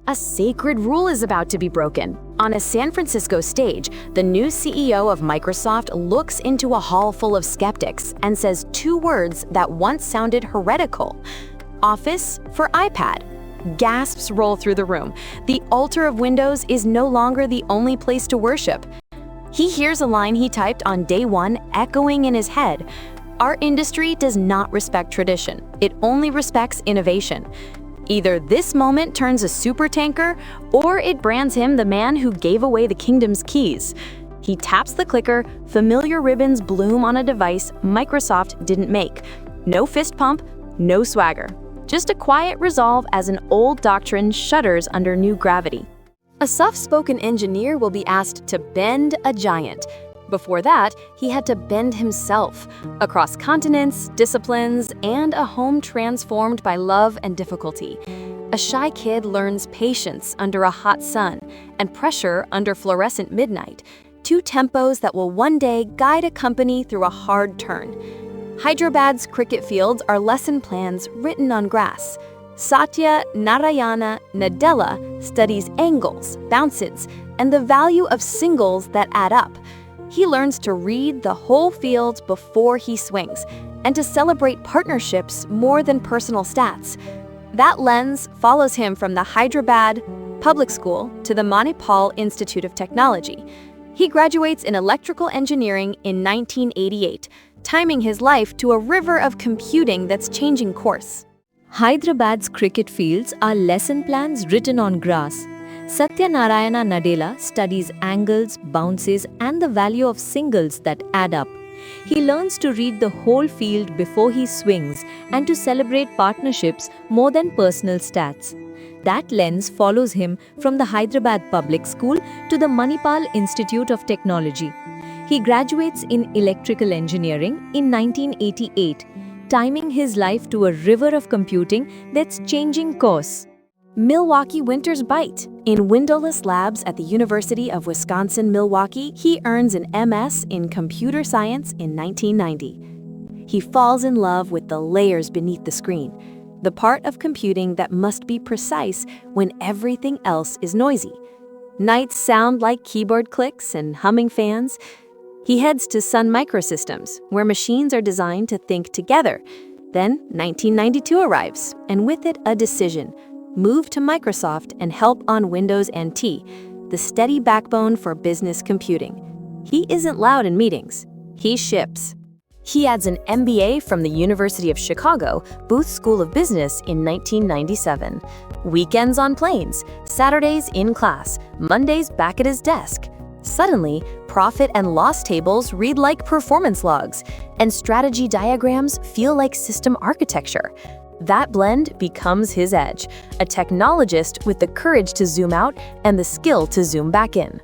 A sacred rule is about to be broken. On a San Francisco stage, the new CEO of Microsoft looks into a hall full of skeptics and says two words that once sounded heretical: Office for iPad. Gasps roll through the room. The altar of Windows is no longer the only place to worship. He hears a line he typed on day one echoing in his head. Our industry does not respect tradition. It only respects innovation. Either this moment turns a supertanker, or it brands him the man who gave away the kingdom's keys. He taps the clicker, familiar ribbons bloom on a device Microsoft didn't make. No fist pump, no swagger. Just a quiet resolve as an old doctrine shudders under new gravity. A soft-spoken engineer will be asked to bend a giant. Before that, he had to bend himself, across continents, disciplines, and a home transformed by love and difficulty. A shy kid learns patience under a hot sun and pressure under fluorescent midnight, two tempos that will one day guide a company through a hard turn. Hyderabad's cricket fields are lesson plans written on grass. Satya Nadella studies angles, bounces, and the value of singles that add up. He learns to read the whole field before he swings, and to celebrate partnerships more than personal stats. That lens follows him from the Hyderabad public school to the Manipal Institute of Technology. He graduates in electrical engineering in 1988, timing his life to a river of computing that's changing course. Hyderabad's cricket fields are lesson plans written on grass. Satya Nadella studies angles, bounces, and the value of singles that add up. He learns to read the whole field before he swings and to celebrate partnerships more than personal stats. That lens follows him from the Hyderabad Public School to the Manipal Institute of Technology. He graduates in electrical engineering in 1988, timing his life to a river of computing that's changing course. Milwaukee winters bite. In windowless labs at the University of Wisconsin-Milwaukee, he earns an MS in computer science in 1990. He falls in love with the layers beneath the screen, the part of computing that must be precise when everything else is noisy. Nights sound like keyboard clicks and humming fans. He heads to Sun Microsystems, where machines are designed to think together. Then 1992 arrives, and with it a decision: move to Microsoft and help on Windows NT, the steady backbone for business computing. He isn't loud in meetings. He ships. He adds an MBA from the University of Chicago Booth School of Business in 1997. Weekends on planes, Saturdays in class, Mondays back at his desk. Suddenly, profit and loss tables read like performance logs, and strategy diagrams feel like system architecture. That blend becomes his edge, a technologist with the courage to zoom out and the skill to zoom back in.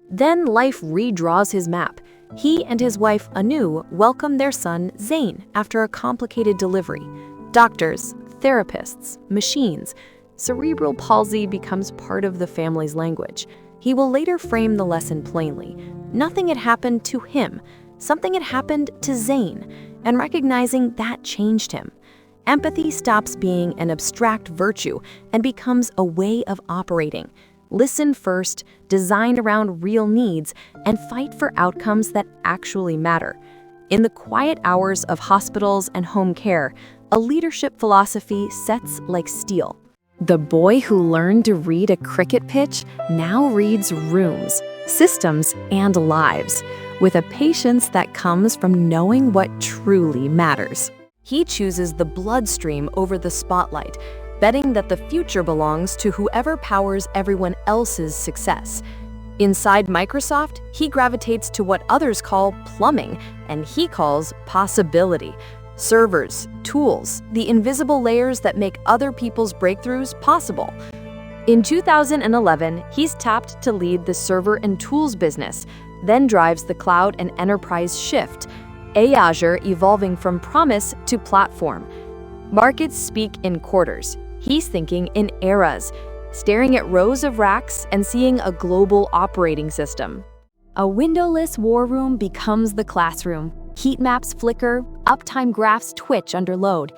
Then life redraws his map. He and his wife Anu welcome their son Zain after a complicated delivery. Doctors, therapists, machines. Cerebral palsy becomes part of the family's language. He will later frame the lesson plainly. Nothing had happened to him. Something had happened to Zain, and recognizing that changed him. Empathy stops being an abstract virtue and becomes a way of operating. Listen first, design around real needs, and fight for outcomes that actually matter. In the quiet hours of hospitals and home care, a leadership philosophy sets like steel. The boy who learned to read a cricket pitch now reads rooms, systems, and lives, with a patience that comes from knowing what truly matters. He chooses the bloodstream over the spotlight, betting that the future belongs to whoever powers everyone else's success. Inside Microsoft, he gravitates to what others call plumbing, and he calls possibility. Servers, tools, the invisible layers that make other people's breakthroughs possible. In 2011, he's tapped to lead the server and tools business, then drives the cloud and enterprise shift. Azure evolving from promise to platform. Markets speak in quarters. He's thinking in eras, staring at rows of racks and seeing a global operating system. A windowless war room becomes the classroom. Heat maps flicker, uptime graphs twitch under load.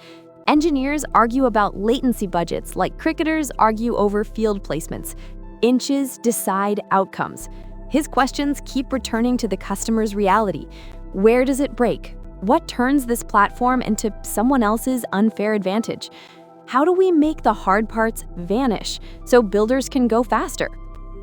Engineers argue about latency budgets like cricketers argue over field placements. Inches decide outcomes. His questions keep returning to the customer's reality. Where does it break? What turns this platform into someone else's unfair advantage? How do we make the hard parts vanish so builders can go faster?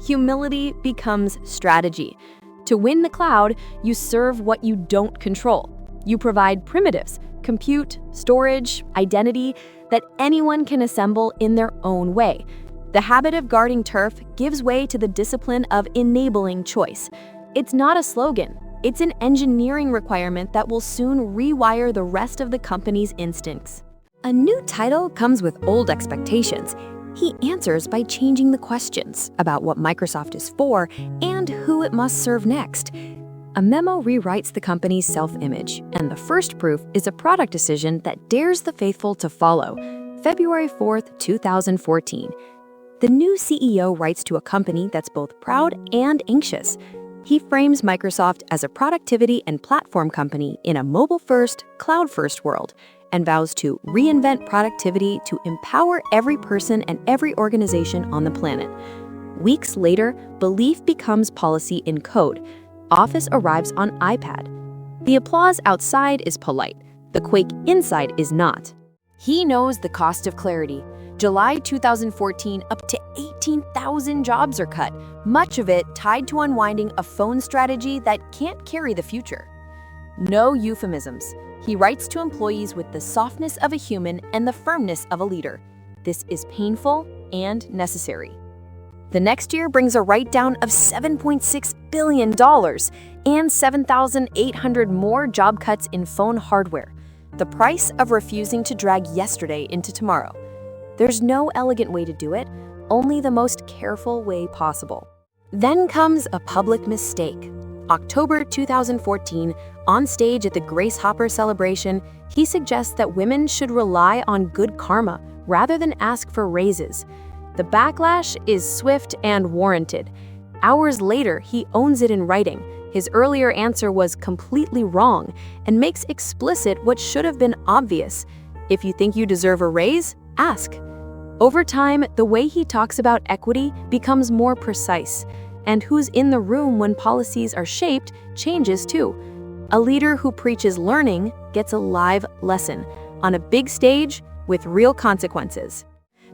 Humility becomes strategy. To win the cloud, you serve what you don't control. You provide primitives, compute, storage, identity that anyone can assemble in their own way. The habit of guarding turf gives way to the discipline of enabling choice. It's not a slogan. It's an engineering requirement that will soon rewire the rest of the company's instincts. A new title comes with old expectations. He answers by changing the questions about what Microsoft is for and who it must serve next. A memo rewrites the company's self-image, and the first proof is a product decision that dares the faithful to follow. February 4th, 2014. The new CEO writes to a company that's both proud and anxious. He frames Microsoft as a productivity and platform company in a mobile-first, cloud-first world, and vows to reinvent productivity to empower every person and every organization on the planet. Weeks later, belief becomes policy in code. Office arrives on iPad. The applause outside is polite. The quake inside is not. He knows the cost of clarity. July 2014, up to 18,000 jobs are cut, much of it tied to unwinding a phone strategy that can't carry the future. No euphemisms. He writes to employees with the softness of a human and the firmness of a leader. This is painful and necessary. The next year brings a write-down of $7.6 billion and 7,800 more job cuts in phone hardware, the price of refusing to drag yesterday into tomorrow. There's no elegant way to do it, only the most careful way possible. Then comes a public mistake. October 2014, on stage at the Grace Hopper celebration, he suggests that women should rely on good karma rather than ask for raises. The backlash is swift and warranted. Hours later, he owns it in writing. His earlier answer was completely wrong and makes explicit what should have been obvious. If you think you deserve a raise, ask. Over time, the way he talks about equity becomes more precise, and who's in the room when policies are shaped changes too. A leader who preaches learning gets a live lesson on a big stage with real consequences.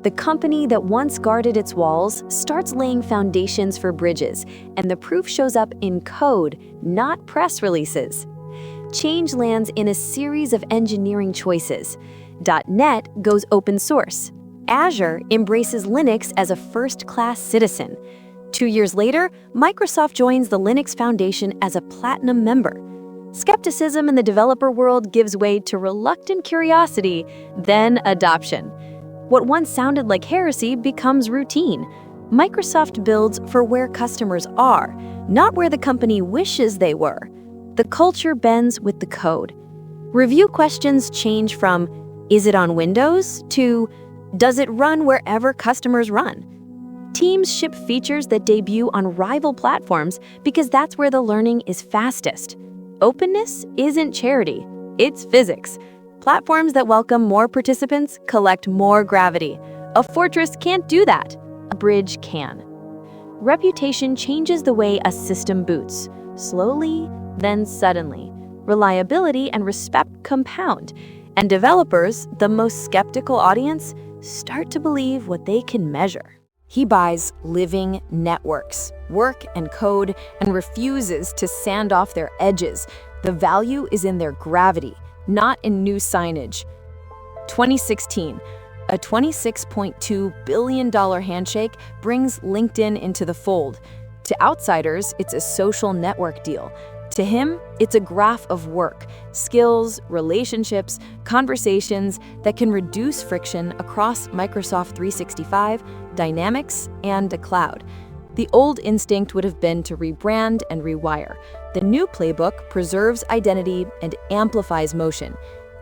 The company that once guarded its walls starts laying foundations for bridges, and the proof shows up in code, not press releases. Change lands in a series of engineering choices. .NET goes open source. Azure embraces Linux as a first-class citizen. 2 years later, Microsoft joins the Linux Foundation as a platinum member. Skepticism in the developer world gives way to reluctant curiosity, then adoption. What once sounded like heresy becomes routine. Microsoft builds for where customers are, not where the company wishes they were. The culture bends with the code. Review questions change from, "Is it on Windows?" to, "Does it run wherever customers run?" Teams ship features that debut on rival platforms because that's where the learning is fastest. Openness isn't charity, it's physics. Platforms that welcome more participants collect more gravity. A fortress can't do that. A bridge can. Reputation changes the way a system boots. Slowly, then suddenly. Reliability and respect compound. And developers, the most skeptical audience, start to believe what they can measure. He buys living networks, work and code, and refuses to sand off their edges. The value is in their gravity, not in new signage. 2016, a $26.2 billion handshake brings LinkedIn into the fold. To outsiders, it's a social network deal. To him, it's a graph of work, skills, relationships, conversations that can reduce friction across Microsoft 365, Dynamics, and the cloud. The old instinct would have been to rebrand and rewire. The new playbook preserves identity and amplifies motion.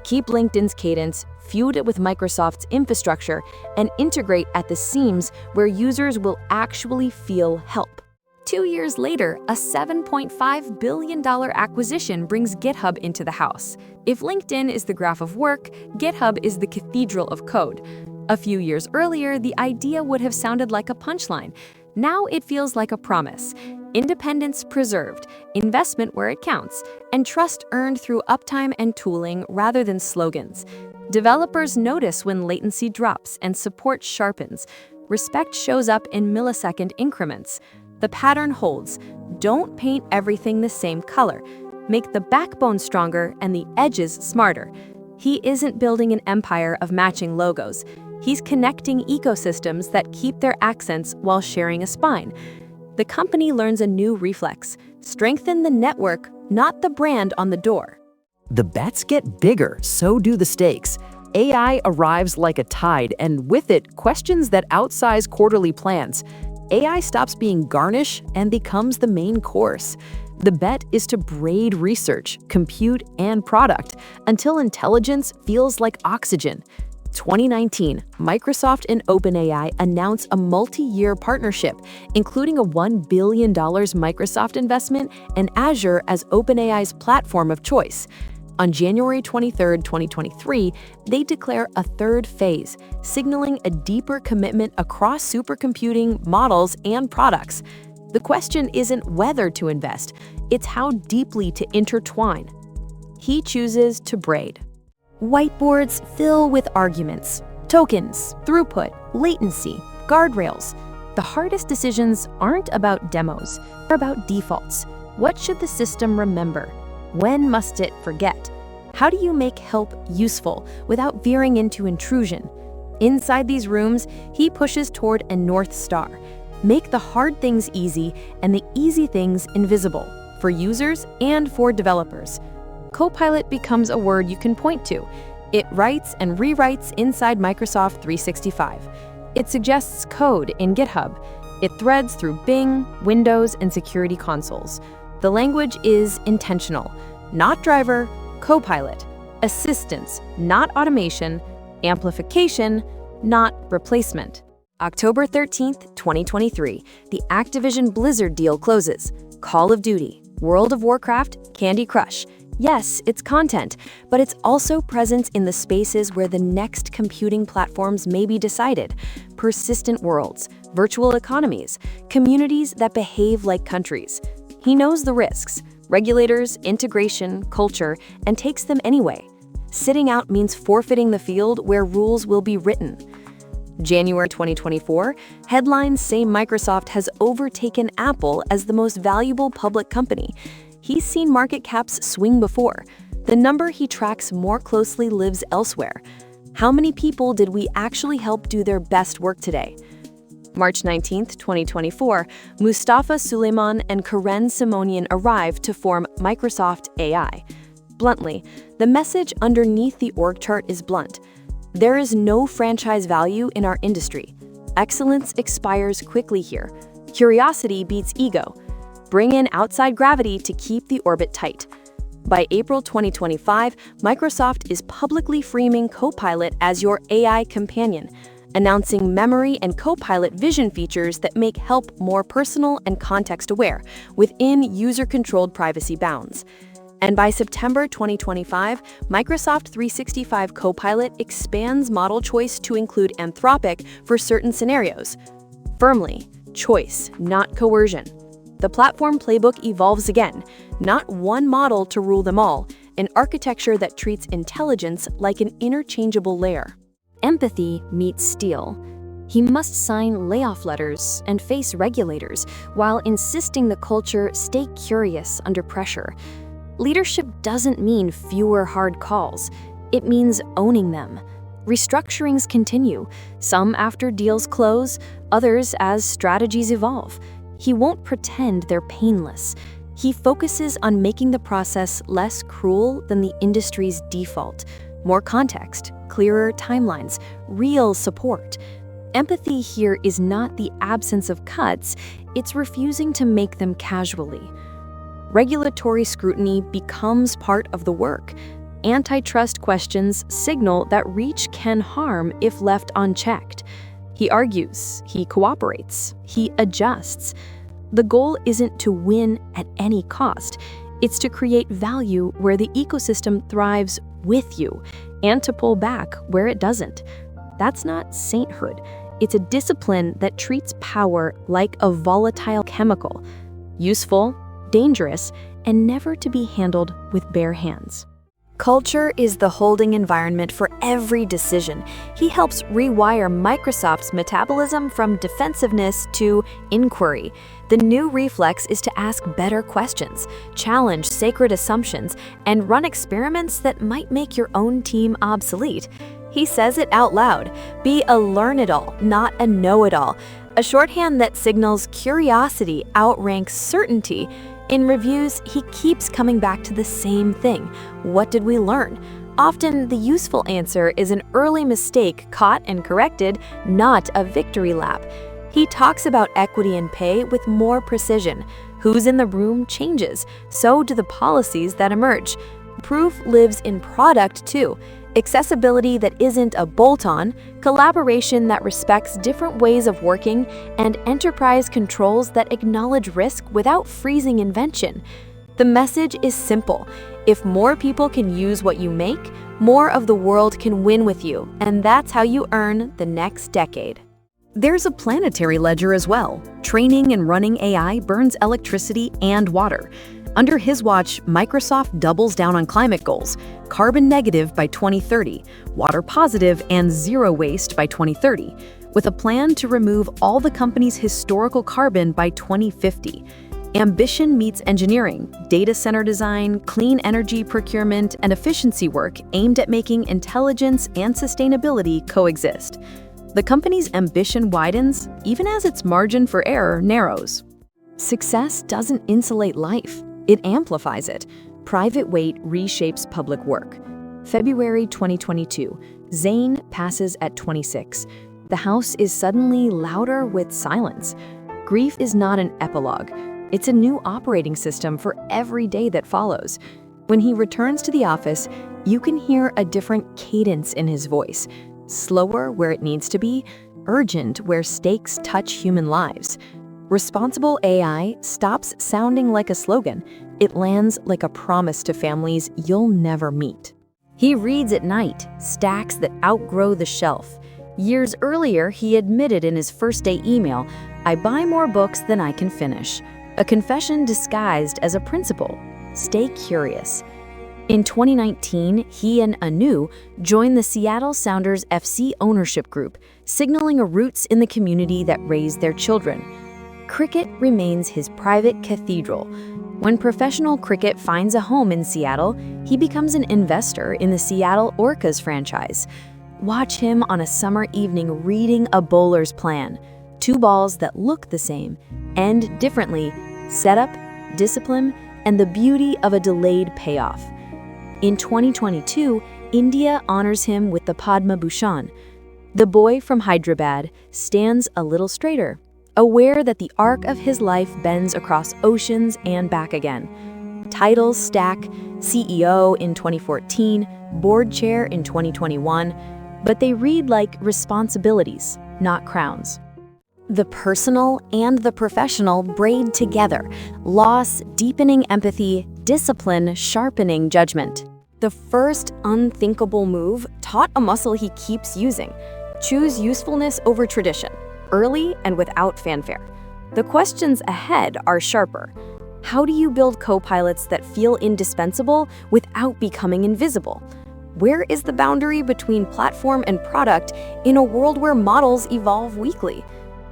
Keep LinkedIn's cadence, feud it with Microsoft's infrastructure, and integrate at the seams where users will actually feel help. 2 years later, a $7.5 billion acquisition brings GitHub into the house. If LinkedIn is the graph of work, GitHub is the cathedral of code. A few years earlier, the idea would have sounded like a punchline. Now it feels like a promise. Independence preserved, investment where it counts, and trust earned through uptime and tooling rather than slogans. Developers notice when latency drops and support sharpens. Respect shows up in millisecond increments. The pattern holds. Don't paint everything the same color. Make the backbone stronger and the edges smarter. He isn't building an empire of matching logos. He's connecting ecosystems that keep their accents while sharing a spine. The company learns a new reflex: strengthen the network, not the brand on the door. The bets get bigger, so do the stakes. AI arrives like a tide, and with it, questions that outsize quarterly plans. AI stops being garnish and becomes the main course. The bet is to braid research, compute, and product until intelligence feels like oxygen. 2019, Microsoft and OpenAI announce a multi-year partnership, including a $1 billion Microsoft investment and Azure as OpenAI's platform of choice. On January 23, 2023, they declare a third phase, signaling a deeper commitment across supercomputing, models, and products. The question isn't whether to invest, it's how deeply to intertwine. He chooses to braid. Whiteboards fill with arguments, tokens, throughput, latency, guardrails. The hardest decisions aren't about demos, they're about defaults. What should the system remember? When must it forget? How do you make help useful without veering into intrusion? Inside these rooms, he pushes toward a North Star. Make the hard things easy and the easy things invisible, for users and for developers. Copilot becomes a word you can point to. It writes and rewrites inside Microsoft 365. It suggests code in GitHub. It threads through Bing, Windows, and security consoles. The language is intentional. Not driver, Copilot. Assistance, not automation. Amplification, not replacement. October 13th, 2023, the Activision Blizzard deal closes. Call of Duty, World of Warcraft, Candy Crush. Yes, it's content, but it's also presence in the spaces where the next computing platforms may be decided. Persistent worlds, virtual economies, communities that behave like countries. He knows the risks, regulators, integration, culture, and takes them anyway. Sitting out means forfeiting the field where rules will be written. January 2024, headlines say Microsoft has overtaken Apple as the most valuable public company. He's seen market caps swing before. The number he tracks more closely lives elsewhere. How many people did we actually help do their best work today? March 19, 2024, Mustafa Suleyman and Karen Simonian arrived to form Microsoft AI. Bluntly, the message underneath the org chart is blunt. There is no franchise value in our industry. Excellence expires quickly here. Curiosity beats ego. Bring in outside gravity to keep the orbit tight. By April 2025, Microsoft is publicly framing Copilot as your AI companion, announcing memory and Copilot vision features that make help more personal and context-aware within user-controlled privacy bounds. And by September 2025, Microsoft 365 Copilot expands model choice to include Anthropic for certain scenarios. Firmly, choice, not coercion. The platform playbook evolves again, not one model to rule them all, an architecture that treats intelligence like an interchangeable layer. Empathy meets steel. He must sign layoff letters and face regulators while insisting the culture stay curious under pressure. Leadership doesn't mean fewer hard calls. It means owning them. Restructurings continue, some after deals close, others as strategies evolve. He won't pretend they're painless. He focuses on making the process less cruel than the industry's default. More context, clearer timelines, real support. Empathy here is not the absence of cuts, it's refusing to make them casually. Regulatory scrutiny becomes part of the work. Antitrust questions signal that reach can harm if left unchecked. He argues, he cooperates, he adjusts. The goal isn't to win at any cost. It's to create value where the ecosystem thrives with you, and to pull back where it doesn't. That's not sainthood. It's a discipline that treats power like a volatile chemical, useful, dangerous, and never to be handled with bare hands. Culture is the holding environment for every decision. He helps rewire Microsoft's metabolism from defensiveness to inquiry. The new reflex is to ask better questions, challenge sacred assumptions, and run experiments that might make your own team obsolete. He says it out loud: be a learn-it-all, not a know-it-all. A shorthand that signals curiosity outranks certainty. In reviews, he keeps coming back to the same thing. What did we learn? Often, the useful answer is an early mistake caught and corrected, not a victory lap. He talks about equity in pay with more precision. Who's in the room changes, so do the policies that emerge. Proof lives in product too. Accessibility that isn't a bolt-on, collaboration that respects different ways of working, and enterprise controls that acknowledge risk without freezing invention. The message is simple. If more people can use what you make, more of the world can win with you, and that's how you earn the next decade. There's a planetary ledger as well. Training and running AI burns electricity and water. Under his watch, Microsoft doubles down on climate goals: carbon negative by 2030, water positive, and zero waste by 2030, with a plan to remove all the company's historical carbon by 2050. Ambition meets engineering, data center design, clean energy procurement, and efficiency work aimed at making intelligence and sustainability coexist. The company's ambition widens, even as its margin for error narrows. Success doesn't insulate life. It amplifies it. Private weight reshapes public work. February 2022, Zayn passes at 26. The house is suddenly louder with silence. Grief is not an epilogue. It's a new operating system for every day that follows. When he returns to the office, you can hear a different cadence in his voice. Slower where it needs to be, urgent where stakes touch human lives. Responsible AI stops sounding like a slogan. It lands like a promise to families you'll never meet. He reads at night, stacks that outgrow the shelf. Years earlier, he admitted in his first-day email, "I buy more books than I can finish." A confession disguised as a principle. Stay curious. In 2019, he and Anu joined the Seattle Sounders FC ownership group, signaling a roots in the community that raised their children. Cricket remains his private cathedral. When professional cricket finds a home in Seattle, he becomes an investor in the Seattle Orcas franchise. Watch him on a summer evening reading a bowler's plan. 2 balls that look the same, end differently, setup, discipline, and the beauty of a delayed payoff. In 2022, India honors him with the Padma Bhushan. The boy from Hyderabad stands a little straighter, aware that the arc of his life bends across oceans and back again. Titles stack: CEO in 2014, board chair in 2021, but they read like responsibilities, not crowns. The personal and the professional braid together, loss deepening empathy, discipline sharpening judgment. The first unthinkable move taught a muscle he keeps using: choose usefulness over tradition, early and without fanfare. The questions ahead are sharper. How do you build co-pilots that feel indispensable without becoming invisible? Where is the boundary between platform and product in a world where models evolve weekly?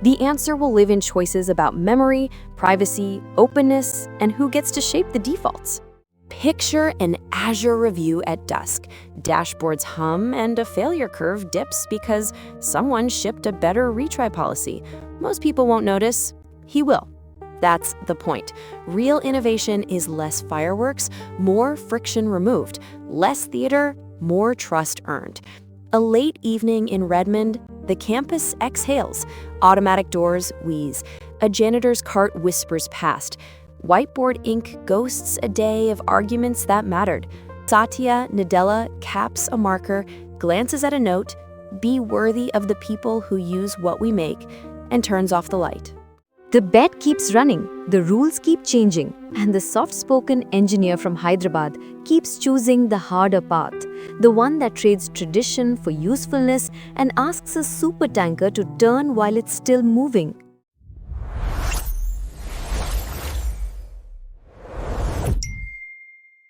The answer will live in choices about memory, privacy, openness, and who gets to shape the defaults. Picture an Azure review at dusk. Dashboards hum and a failure curve dips because someone shipped a better retry policy. Most people won't notice. He will. That's the point. Real innovation is less fireworks, more friction removed, less theater, more trust earned. A late evening in Redmond, the campus exhales. Automatic doors wheeze. A janitor's cart whispers past. Whiteboard ink ghosts a day of arguments that mattered. Satya Nadella caps a marker, glances at a note, "Be worthy of the people who use what we make," and turns off the light. The bet keeps running, the rules keep changing, and the soft-spoken engineer from Hyderabad keeps choosing the harder path, the one that trades tradition for usefulness and asks a supertanker to turn while it's still moving.